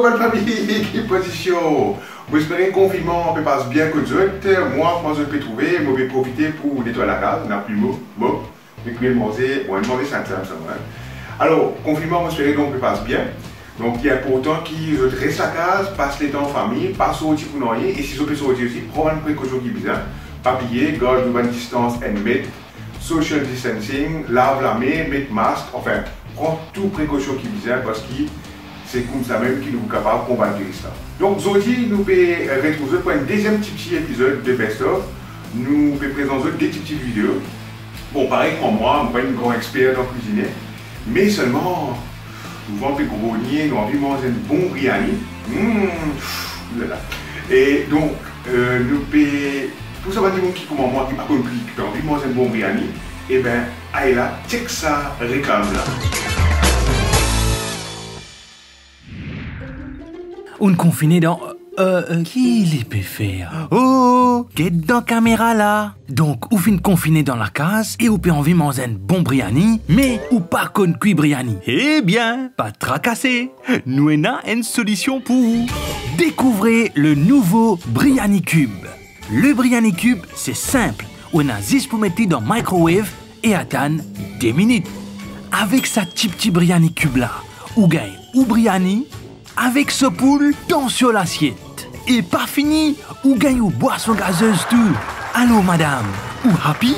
bonne famille, quelle position. Vous espérez que le confinement peut passer bien que d'autres. Moi, je peux trouver, je vais profiter pour nettoyer la case. On n'a plus de mots. Bon, je vais manger, on va demander 5 ça. Alors, confinement, je espère qu'on peut passer bien. Donc, il est important qu'ils restent la case, passent les temps en famille, pas sortir pour noyer. Et si vous pouvez sortir aussi, prenez une précaution qui est bizarre. Papier, garde de bonne distance and mettre, social distancing, lave la main, mettre masque, enfin, prends toute précaution qui est bizarre parce que c'est comme ça même qu'il est capable de combattre ça. Donc, aujourd'hui, nous pouvons retrouver pour un deuxième petit épisode de Best of. Nous pouvons présenter des petites vidéos. Bon, pareil comme moi, je ne suis pas une grande experte en cuisine, mais seulement, nous avons un peu grogner, nous avons envie de manger un bon biryani. Et donc, nous pouvons, pour ça, dire qui comme moi, qui n'a pas compris, qui a envie de manger un bon biryani, et bien, allez là, check ça, réclame là. On confiné dans... qui les peut faire? Oh, qu'est dans caméra là? Donc, ou fin confiné dans la case et ou peut envie manger un bon biryani, mais ou pas qu'on cuit biryani. Eh bien, pas tracasser. Nous avons une solution pour vous. Découvrez le nouveau Biryani Cube. Le Biryani Cube, c'est simple. On a juste pour mettre dans le microwave et attendre 2 minutes. Avec sa petit Biryani Cube là, ou gagne ou biryani, avec ce poule dans sur l'assiette. Et pas fini, ou gagne ou boisson gazeuse tout. Allô madame, ou happy?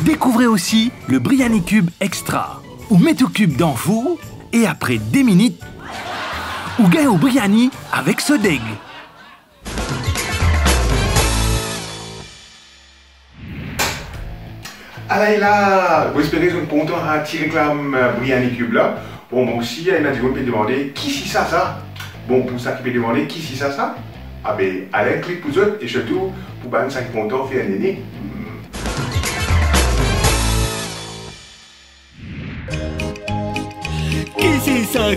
Découvrez aussi le Biryani Cube Extra. Ou mettez au cube dans le four et après 2 minutes, ou gagne au biryani avec ce deg. Allez là, vous espérez que vous êtes content à tirer réclame Biryani Cube là. Bon, moi aussi, il y a des gens qui peuvent demander qui c'est ça? Bon, pour ça qui peut demander qui c'est ça? Ah ben, allez, clique pour eux et surtout, pour ben, ça qui est content, faire un néné.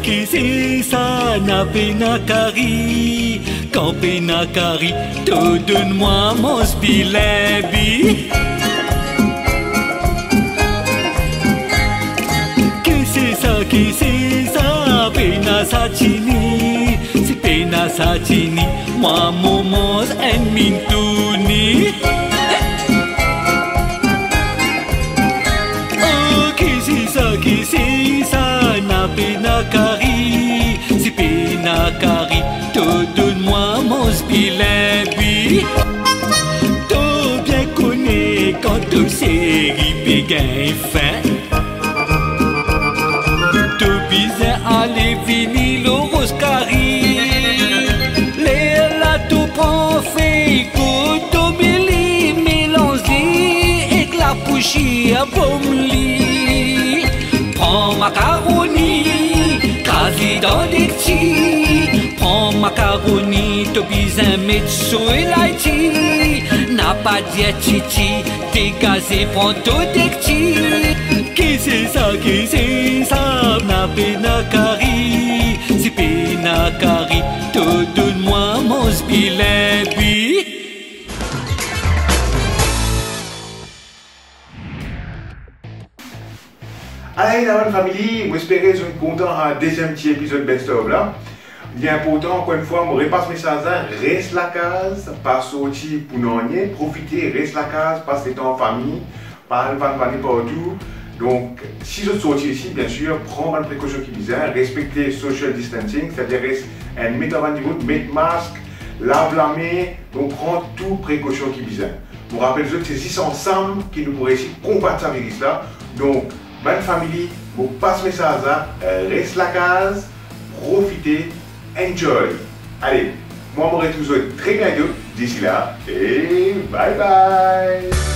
Qui c'est ça, na pena kari, quand pena kari, te donne-moi mon spilebi. Qui c'est ça, pena sachini, si pena sachini, moi momos en mintuni. Oh, qui c'est ça, na pena kari, si pena kari, te donne-moi mon spilebi. Tu bien connais quand tu sais qu'il gagne fin. Allez, fini le roscari. Les là tout prend fait, cotomili, mélange-li, et que la pouchie à pomme-li. Prends macaroni, crasi dans des petits. Prends macaroni, tu besoin mettre sur l'aïti. N'a pas dit titi, dégazé, prends tout des petits. Qui c'est ça, na pena kari, si pena kari, te donne-moi mon spilebi. Allez la bonne famille, vous espérez que vous êtes content à deuxième petit épisode Best of là. Il est important, encore une fois, je repasse mes message, reste la case, pas sortir pour n'en profiter, reste la case, passe les temps en famille, pas aller partout. Donc, si vous sortez ici, bien sûr, prends une précaution qui est bizarre, respectez social distancing, c'est-à-dire mettre avant du monde, mettre masque, lave la main, donc prends toute précaution qui est bizarre. Je vous rappelle que c'est ici ensemble qui nous pourrait ici combattre ce virus là. Donc, bonne famille, vous passez message là, reste la case, profitez, enjoy. Allez, moi je vous retrouve très bientôt, d'ici là, et bye bye.